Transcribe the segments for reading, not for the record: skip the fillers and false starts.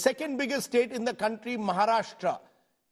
second biggest state in the country, Maharashtra.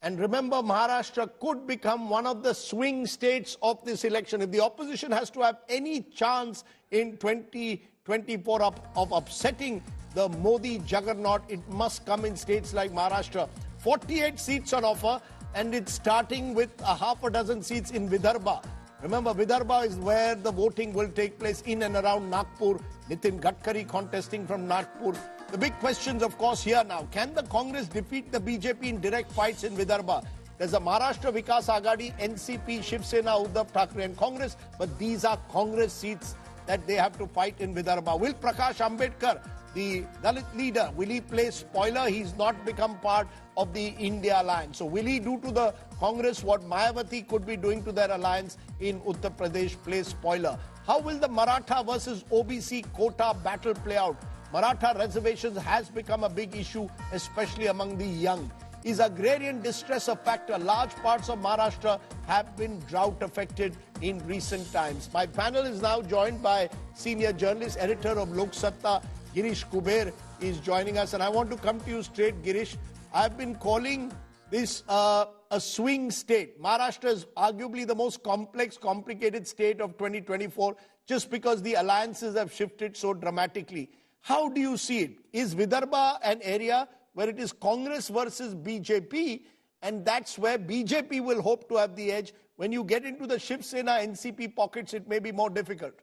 And remember, Maharashtra could become one of the swing states of this election. If the opposition has to have any chance in 2024 of upsetting the Modi juggernaut, it must come in states like Maharashtra. 48 seats on offer, and it's starting with a half a dozen seats in Vidarbha. Remember, Vidarbha is where the voting will take place, in and around Nagpur. Nitin Gadkari contesting from Nagpur. The big questions, of course, here now. Can the Congress defeat the BJP in direct fights in Vidarbha? There's a Maharashtra Vikas Agadi, NCP, Shiv Sena, Uddhav Thackeray and Congress. But these are Congress seats that they have to fight in Vidarbha. Will Prakash Ambedkar, the Dalit leader, will he play spoiler? He's not become part of the India alliance. So will he do to the Congress what Mayawati could be doing to their alliance in Uttar Pradesh, play spoiler? How will the Maratha versus OBC quota battle play out? Maratha reservations has become a big issue, especially among the young. Is agrarian distress a factor? Large parts of Maharashtra have been drought affected in recent times. My panel is now joined by senior journalist, editor of Lok Sabha, Girish Kuber is joining us. And I want to come to you straight, Girish. I've been calling this a swing state. Maharashtra is arguably the most complex, complicated state of 2024 just because the alliances have shifted so dramatically. How do you see it? Is Vidarbha an area where it is Congress versus BJP, and that's where BJP will hope to have the edge? When you get into the Shiv Sena NCP pockets, it may be more difficult.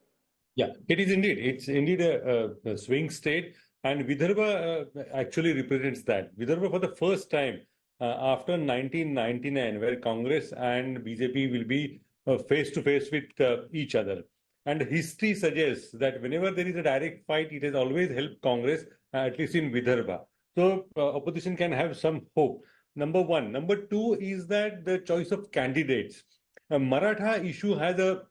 Yeah, it is indeed. It's indeed a swing state, and Vidarbha actually represents that. Vidarbha, for the first time after 1999, where Congress and BJP will be face to face with each other. And history suggests that whenever there is a direct fight, it has always helped Congress, at least in Vidarbha. So opposition can have some hope. Number one. Number two is that the choice of candidates. Maratha issue has a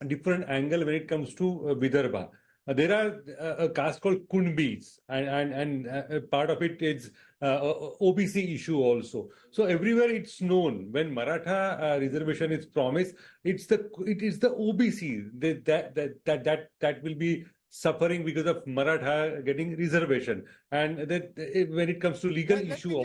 different angle when it comes to Vidarbha. There are a caste called Kunbis, and part of it is OBC issue also. So everywhere it's known when Maratha reservation is promised, it is the OBC that will be suffering because of Maratha getting reservation. And that when it comes to legal issue,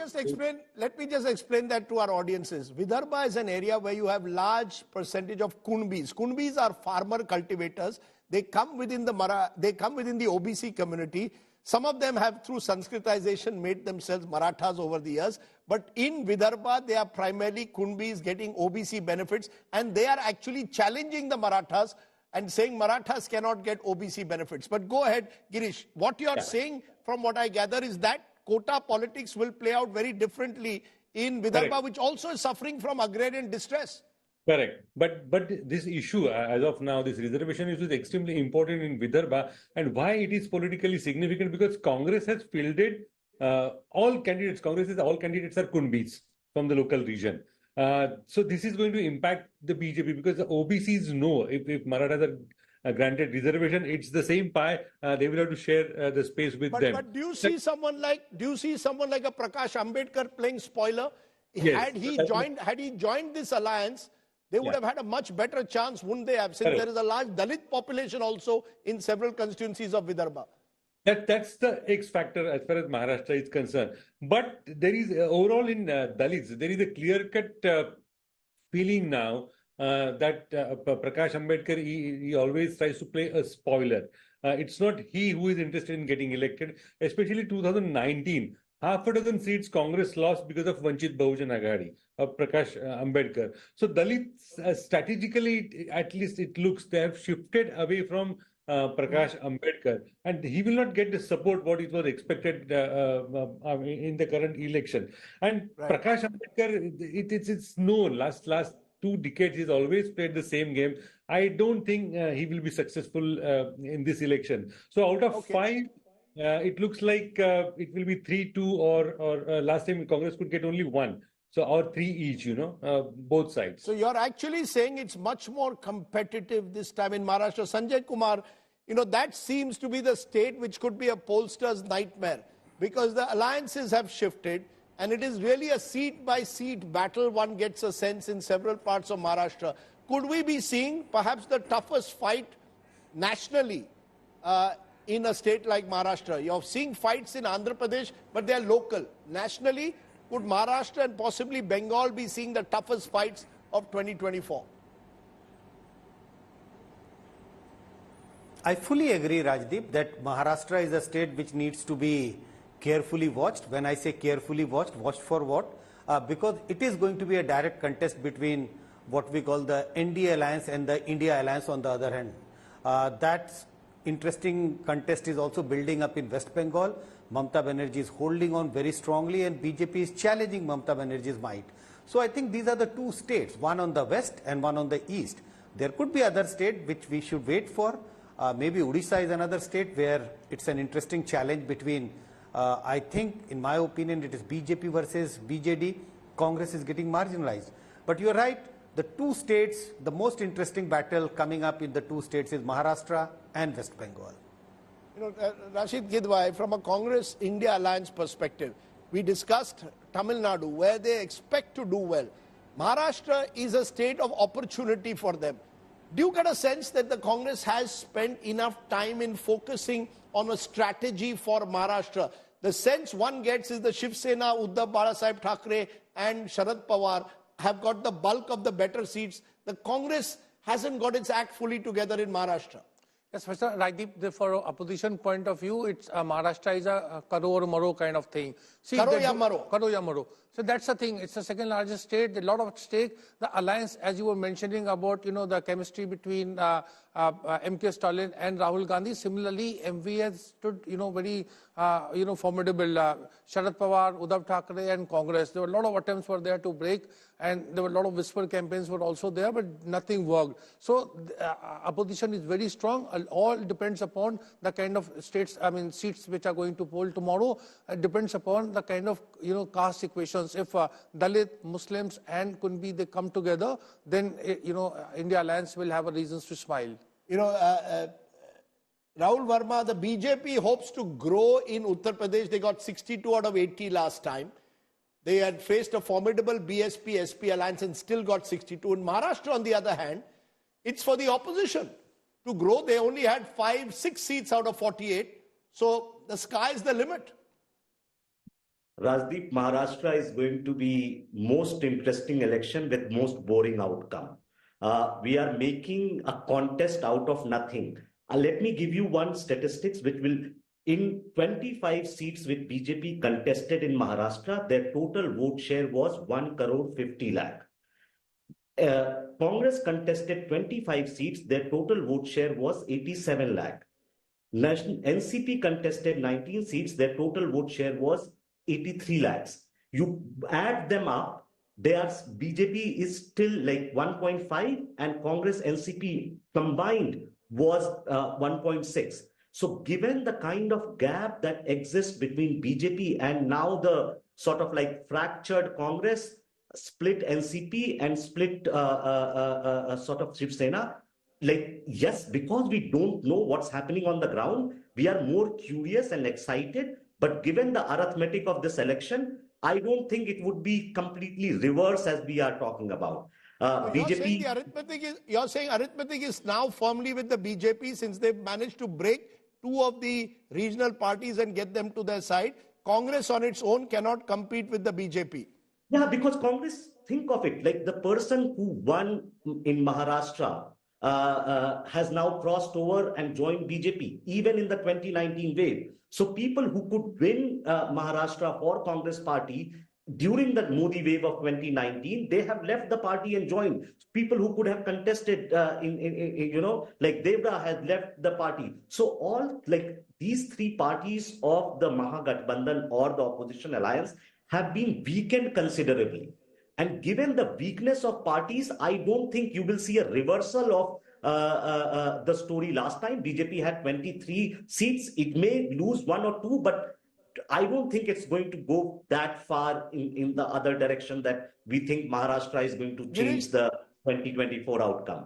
let me just explain that to our audiences. Vidarbha is an area where you have large percentage of Kunbis. Kunbis are farmer cultivators. They come within the OBC community. Some of them have, through Sanskritization, made themselves Marathas over the years. But in Vidarbha, they are primarily Kunbis getting OBC benefits, and they are actually challenging the Marathas and saying Marathas cannot get OBC benefits. But go ahead, Girish. What you are saying, from what I gather, is that quota politics will play out very differently in Vidarbha, correct, which also is suffering from agrarian distress. Correct. But this issue, as of now, this reservation issue is extremely important in Vidarbha. And why it is politically significant? Because Congress has fielded all candidates. Congress says all candidates are Kunbis from the local region. So this is going to impact the BJP because the OBCs know if Marathas are granted reservation, it's the same pie. They will have to share the space with them. But do you see someone like a Prakash Ambedkar playing spoiler? Yes. Had he joined this alliance, they would have had a much better chance, wouldn't they have? Since correct, there is a large Dalit population also in several constituencies of Vidarbha. That's the X factor as far as Maharashtra is concerned. But there is overall in Dalits, there is a clear-cut feeling now that Prakash Ambedkar, he always tries to play a spoiler. It's not he who is interested in getting elected, especially 2019. Half a dozen seats Congress lost because of Vanchit Bahujan Agadi of Prakash Ambedkar. So Dalits strategically, at least it looks, they have shifted away from Prakash Ambedkar, and he will not get the support what it was expected in the current election. And right, Prakash Ambedkar, it's known last 2 decades he's always played the same game. I don't think he will be successful in this election. So out of 5. It looks like it will be 3-2 or last time Congress could get only 1. So or 3 each, both sides. So you're actually saying it's much more competitive this time in Maharashtra. Sanjay Kumar, that seems to be the state which could be a pollster's nightmare because the alliances have shifted and it is really a seat-by-seat battle, one gets a sense, in several parts of Maharashtra. Could we be seeing perhaps the toughest fight nationally in a state like Maharashtra. You're seeing fights in Andhra Pradesh, but they're local. Nationally, could Maharashtra and possibly Bengal be seeing the toughest fights of 2024? I fully agree, Rajdeep, that Maharashtra is a state which needs to be carefully watched. When I say carefully watched, watched for what? Because it is going to be a direct contest between what we call the NDA alliance and the India alliance on the other hand. That interesting contest is also building up in West Bengal. Mamata Banerjee is holding on very strongly and BJP is challenging Mamata Banerjee's might. So I think these are the two states, one on the west and one on the east. There could be other state which we should wait for. Maybe Odisha is another state where it's an interesting challenge between, I think, in my opinion, it is BJP versus BJD. Congress is getting marginalized. But you're right, the two states, the most interesting battle coming up in the two states is Maharashtra and West Bengal. You know, Rashid Gidwai, from a Congress India alliance perspective, we discussed Tamil Nadu, where they expect to do well. Maharashtra is a state of opportunity for them. Do you get a sense that the Congress has spent enough time in focusing on a strategy for Maharashtra? The sense one gets is the Shiv Sena, Uddhav Thackeray and Sharad Pawar have got the bulk of the better seats. The Congress hasn't got its act fully together in Maharashtra. Yes, Mr. Rajdeep, for opposition point of view, it's Maharashtra is a karo or maro kind of thing. See, Karo ya maro. Karo ya maro. So that's the thing. It's the second largest state. A lot of stake. The alliance, as you were mentioning about, the chemistry between M.K. Stalin and Rahul Gandhi. Similarly, MV has stood, very, formidable. Sharad Pawar, Uddhav Thackeray and Congress. There were a lot of attempts were there to break, and there were a lot of whisper campaigns were also there, but nothing worked. So opposition is very strong. All depends upon the kind of seats which are going to poll tomorrow. It depends upon the kind of, caste equations. If Dalit, Muslims and Kunbi, they come together, then, India alliance will have a reasons to smile. Rahul Verma, the BJP hopes to grow in Uttar Pradesh. They got 62 out of 80 last time. They had faced a formidable BSP-SP alliance and still got 62. In Maharashtra, on the other hand, it's for the opposition to grow. They only had 6 seats out of 48. So the sky is the limit. Rajdeep, Maharashtra is going to be most interesting election with most boring outcome. We are making a contest out of nothing. Let me give you one statistics which will, in 25 seats with BJP contested in Maharashtra, their total vote share was 1 crore 50 lakh. Congress contested 25 seats, their total vote share was 87 lakh. NCP contested 19 seats, their total vote share was 83 lakhs. You add them up, BJP is still like 1.5 and Congress NCP combined was 1.6. So given the kind of gap that exists between BJP and now the sort of like fractured Congress, split NCP and split sort of Shiv Sena, yes, because we don't know what's happening on the ground, we are more curious and excited. But given the arithmetic of this election, I don't think it would be completely reverse as we are talking about. BJP. You're saying arithmetic is now firmly with the BJP since they've managed to break 2 of the regional parties and get them to their side. Congress on its own cannot compete with the BJP. Yeah, because Congress, think of it, like the person who won in Maharashtra has now crossed over and joined BJP, even in the 2019 wave. So people who could win Maharashtra for Congress party during the Modi wave of 2019, they have left the party and joined. People who could have contested like Devra has left the party. So all like these 3 parties of the Mahagathbandhan or the opposition alliance have been weakened considerably. And given the weakness of parties, I don't think you will see a reversal of the story last time. BJP had 23 seats. It may lose 1 or 2, but I don't think it's going to go that far in the other direction that we think Maharashtra is going to change the 2024 outcome.